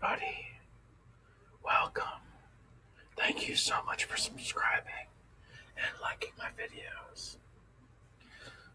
everybody. Welcome. Thank you so much for subscribing and liking my videos.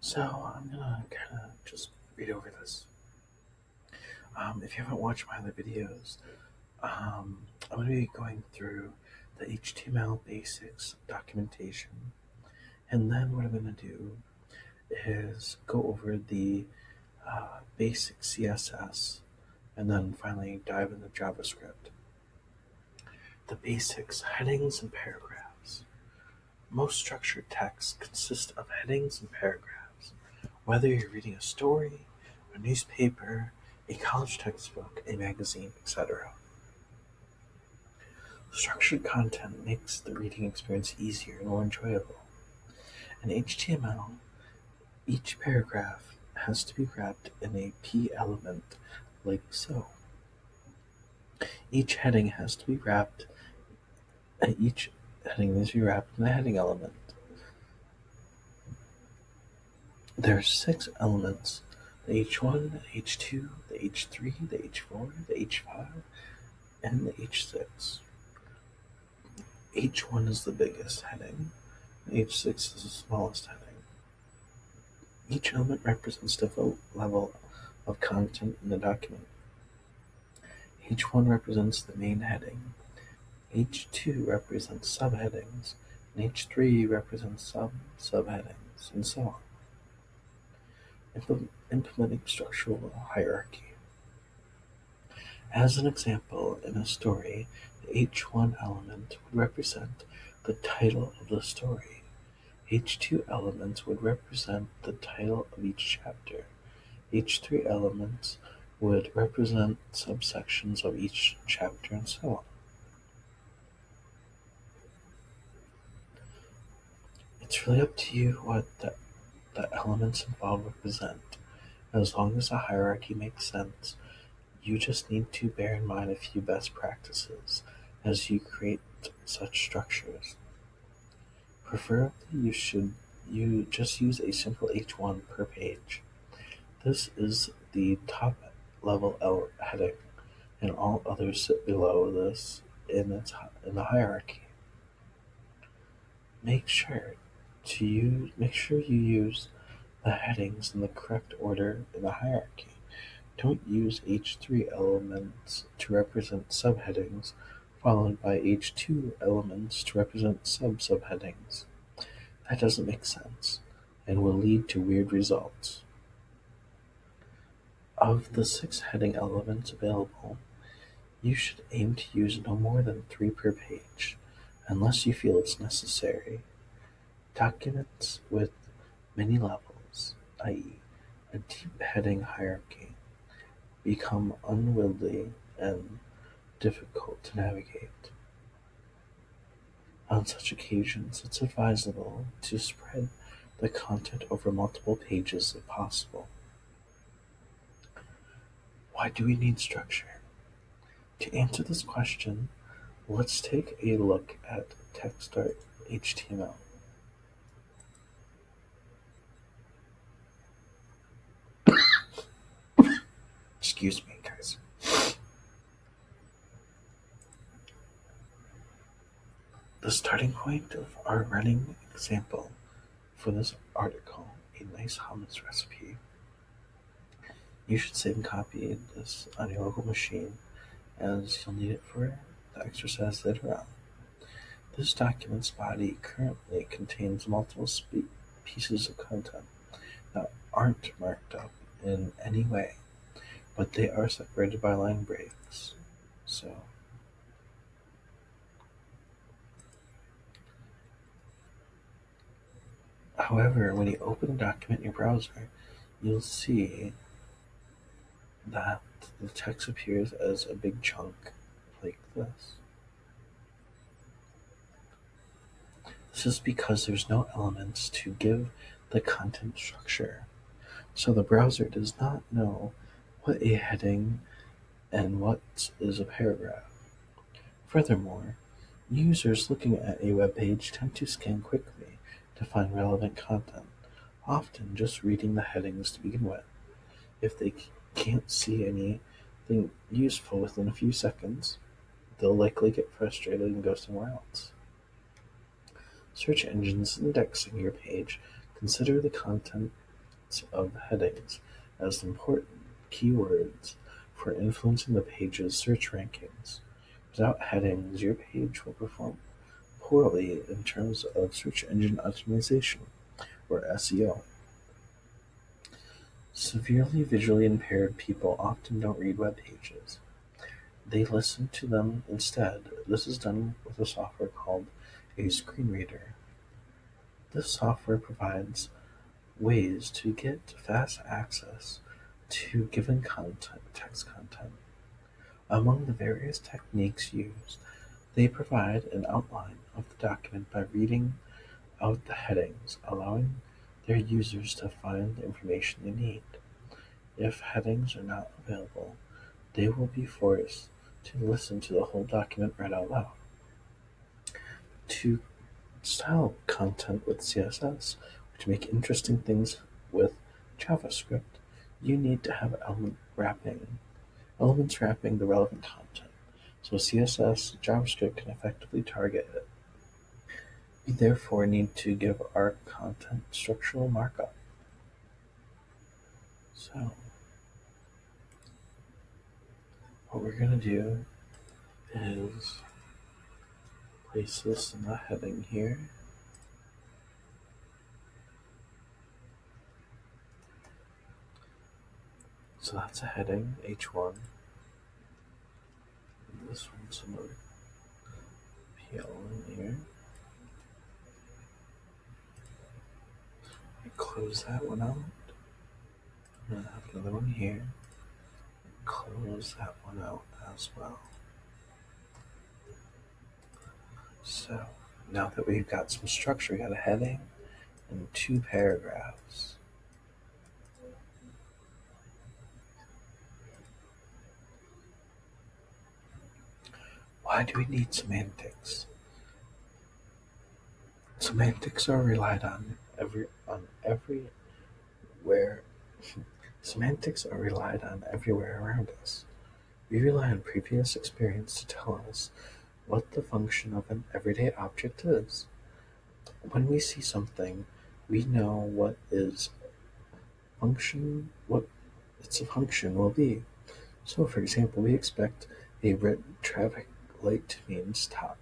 So, I'm gonna kind of just read over this. If you haven't watched my other videos, I'm gonna be going through the HTML basics documentation, and then what I'm gonna do is go over the basic CSS, and then finally dive into JavaScript. The basics: headings and paragraphs. Most structured texts consist of headings and paragraphs. Whether you're reading a story, a newspaper, a college textbook, a magazine, etc. Structured content makes the reading experience easier and more enjoyable. In HTML, each paragraph has to be wrapped in a p element, like so. Each heading needs to be wrapped in a heading element. There are 6 elements: the H1, the H2, the H3, the H4, the H5, and the H6. H1 is the biggest heading, H6 is the smallest heading. Each element represents the level of content in the document. H1 represents the main heading, H2 represents subheadings, and H3 represents subheadings, and so on. Implementing structural hierarchy. As an example, in a story, the H1 element would represent the title of the story. H2 elements would represent the title of each chapter. H3 elements would represent subsections of each chapter, and so on. It's really up to you what the elements involved represent. As long as the hierarchy makes sense, you just need to bear in mind a few best practices as you create such structures. Preferably, you just use a simple H1 per page. This is the top level heading, and all others sit below this in the hierarchy. Make sure you use the headings in the correct order in the hierarchy. Don't use H3 elements to represent subheadings, followed by H2 elements to represent subheadings. That doesn't make sense, and will lead to weird results. Of the 6 heading elements available, you should aim to use no more than 3 per page, unless you feel it's necessary. Documents with many levels, i.e., a deep heading hierarchy, become unwieldy and difficult to navigate. On such occasions, it's advisable to spread the content over multiple pages if possible. Why do we need structure? To answer this question, let's take a look at text.html. Excuse me, guys. The starting point of our running example for this article, a nice hummus recipe. You should save and copy this on your local machine, as you'll need it for the exercise later on. This document's body currently contains multiple pieces of content that aren't marked up in any way, but they are separated by line breaks. However, when you open the document in your browser, you'll see that the text appears as a big chunk like this. This is because there's no elements to give the content structure, so the browser does not know what a heading and what is a paragraph. Furthermore, users looking at a web page tend to scan quickly to find relevant content, often just reading the headings to begin with. If they can't see any something useful within a few seconds, they'll likely get frustrated and go somewhere else. Search engines indexing your page consider the contents of headings as important keywords for influencing the page's search rankings. Without headings, your page will perform poorly in terms of search engine optimization, or SEO. Severely visually impaired people often don't read web pages. They listen to them instead. This is done with a software called a screen reader. This software provides ways to get fast access to given text content. Among the various techniques used, they provide an outline of the document by reading out the headings, allowing their users to find the information they need. If headings are not available, they will be forced to listen to the whole document read out loud. To style content with CSS, or to make interesting things with JavaScript, you need to have elements wrapping the relevant content, so CSS JavaScript can effectively target it. We therefore need to give our content structural markup. So what we're going to do is place this in the heading here. So that's a heading, H1. And this one's another PL in here. Close that one out. I'm going to have another one here. Close that one out as well. So now that we've got some structure, we got a heading and two paragraphs. Why do we need semantics? Semantics are relied on everywhere. Semantics are relied on everywhere around us. We rely on previous experience to tell us what the function of an everyday object is. When we see something, we know what its function will be. So, for example, we expect a red traffic light to mean stop,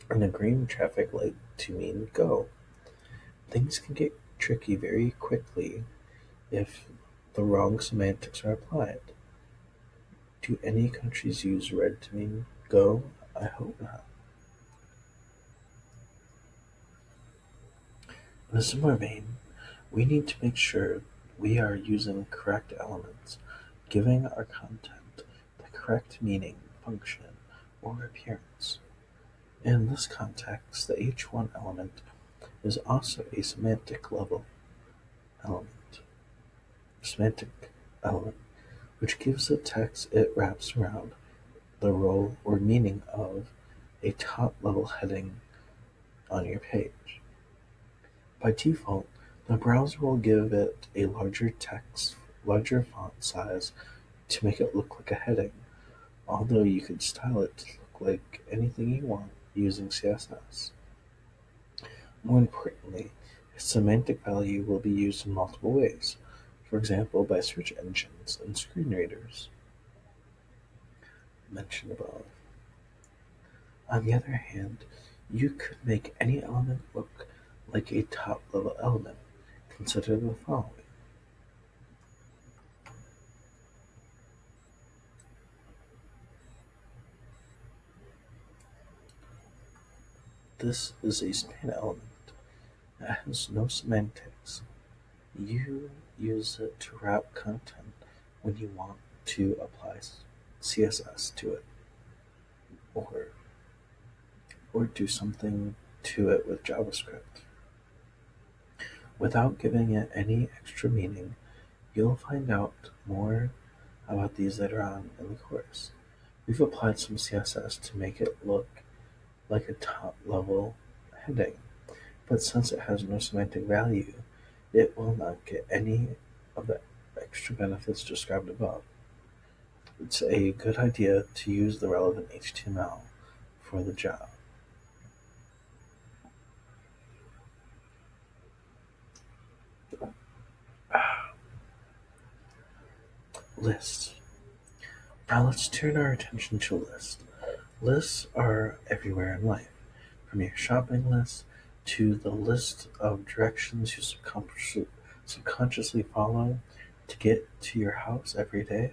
and a green traffic light to mean go. Things can get tricky very quickly if the wrong semantics are applied. Do any countries use red to mean go? I hope not. In a similar vein, we need to make sure we are using correct elements, giving our content the correct meaning, function, or appearance. In this context, the H1 element is also a semantic element, which gives the text it wraps around the role or meaning of a top-level heading on your page. By default, the browser will give it a larger font size to make it look like a heading, although you could style it to look like anything you want using CSS. More importantly, its semantic value will be used in multiple ways, for example by search engines and screen readers mentioned above. On the other hand, you could make any element look like a top-level element. Consider the following. This is a span element that has no semantics. You use it to wrap content when you want to apply CSS to it, or do something to it with JavaScript. Without giving it any extra meaning, you'll find out more about these later on in the course. We've applied some CSS to make it look like a top-level heading, but since it has no semantic value, it will not get any of the extra benefits described above. it's a good idea to use the relevant HTML for the job. Lists. Now let's turn our attention to lists. Lists are everywhere in life, from your shopping list to the list of directions you subconsciously follow to get to your house every day,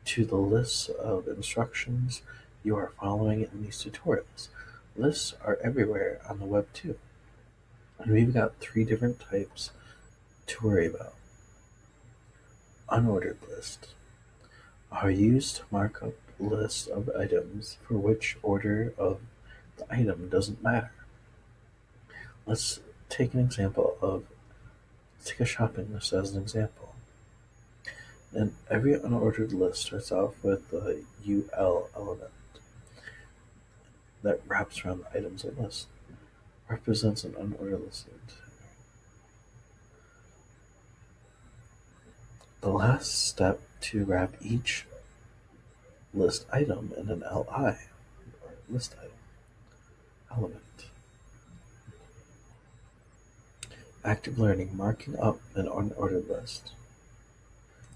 to the lists of instructions you are following in these tutorials. Lists are everywhere on the web too. And we've got three different types to worry about. Unordered lists are used to mark up lists of items for which order of the item doesn't matter. Let's take take a shopping list as an example. And every unordered list starts off with the UL element that wraps around the items of list, represents an unordered list. The last step to wrap each list item in an LI, or list item element. Active learning, marking up an unordered list.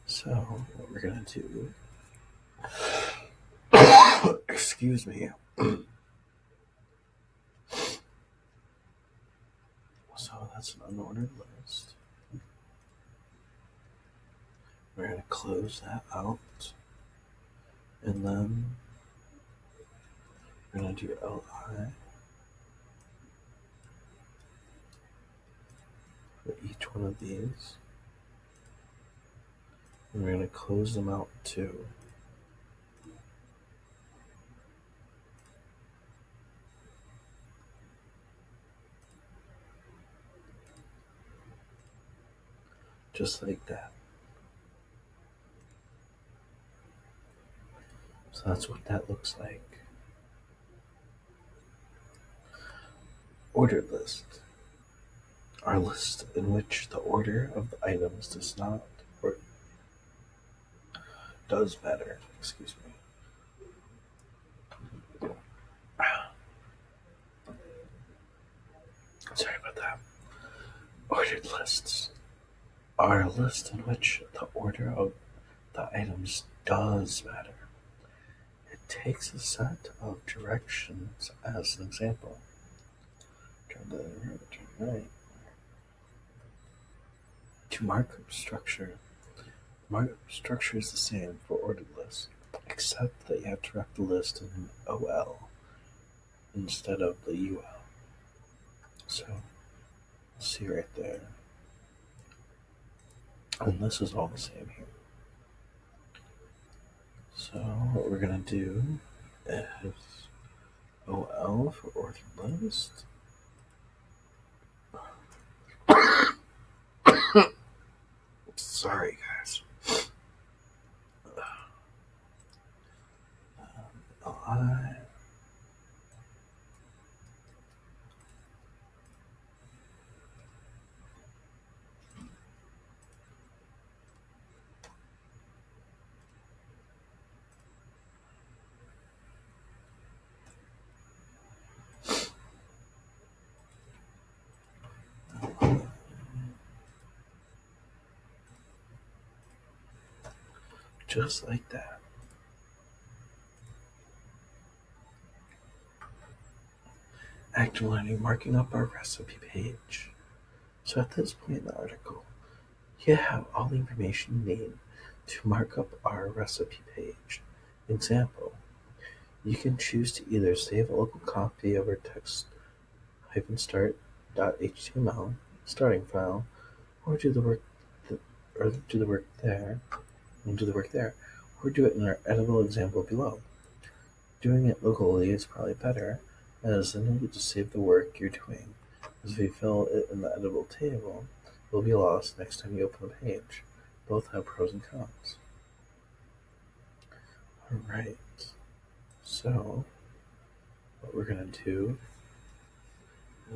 So what we're going to do, excuse me. So that's an unordered list. We're going to close that out. And then we're going to do LI for each one of these. And we're going to close them out too. Just like that. So that's what that looks like. Ordered list. Our list in which the order of the items does not or does matter. Excuse me. Sorry about that. Ordered lists are a list in which the order of the items does matter. It takes a set of directions as an example. Turn to the right, turn right. To markup structure. Markup structure is the same for ordered lists, except that you have to wrap the list in an OL instead of the UL. So, see right there. And this is all the same here. So, what we're going to do is OL for ordered list. Sorry, guys. LI. Just like that. Active learning, marking up our recipe page. So at this point in the article, you have all the information you need to mark up our recipe page. Example, you can choose to either save a local copy of our text-start.html starting file, or do the work there, or do it in our editable example below. Doing it locally is probably better, as then you'll get to save the work you're doing, as if you fill it in the editable table, it will be lost next time you open the page. Both have pros and cons. Alright, so what we're going to do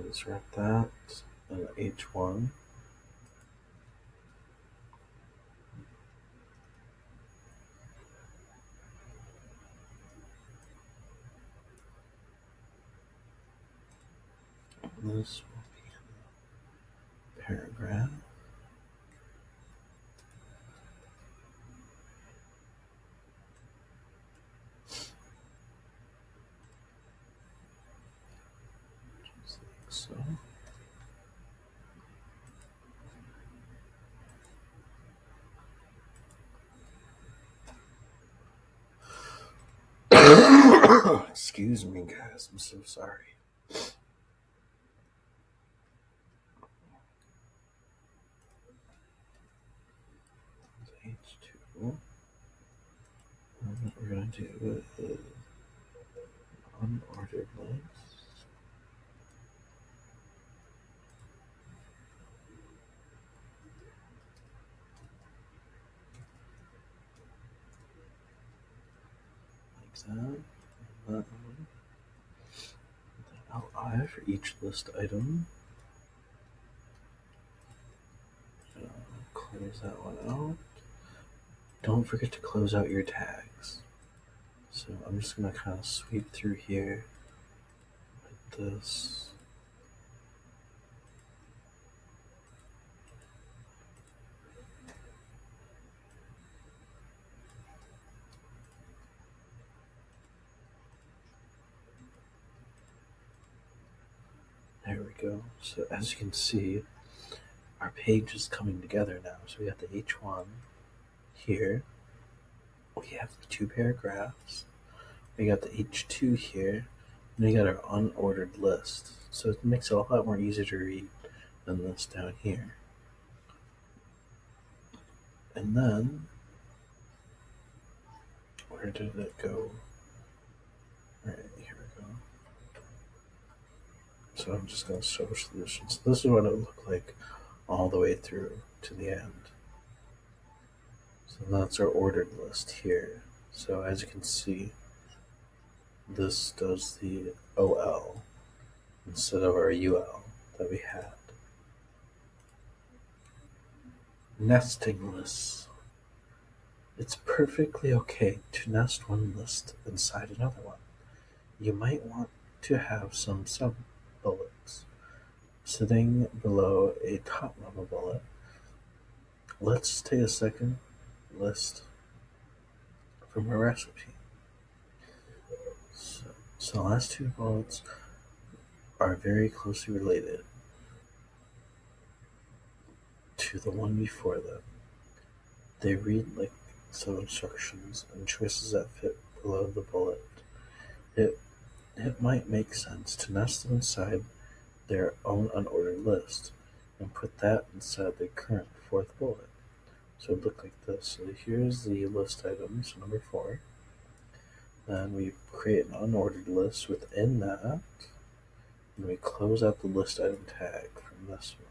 is wrap that in H1. This will be a paragraph. Just like so. Excuse me, guys. I'm so sorry. H2. And what we're going to do is unordered list. Like that. And that one. Li for each list item. Close that one out. Don't forget to close out your tags. So I'm just going to kind of sweep through here like this. There we go. So as you can see, our page is coming together now. So we got the H1 here. We have the two paragraphs. We got the H2 here. And we got our unordered list. So it makes it a lot more easier to read than this down here. And then, where did it go? Alright, here we go. So I'm just going to show solutions. This is what it would look like all the way through to the end. So that's our ordered list here. So as you can see, this does the OL instead of our UL that we had. Nesting lists. It's perfectly okay to nest one list inside another one. You might want to have some sub-bullets sitting below a top-level bullet. Let's take a second list from a recipe. So the last two bullets are very closely related to the one before them. They read like some instructions and choices that fit below the bullet. It might make sense to nest them inside their own unordered list and put that inside the current fourth bullet. So it look like this. So here's the list items, number 4. Then we create an unordered list within that, and we close out the list item tag from this one.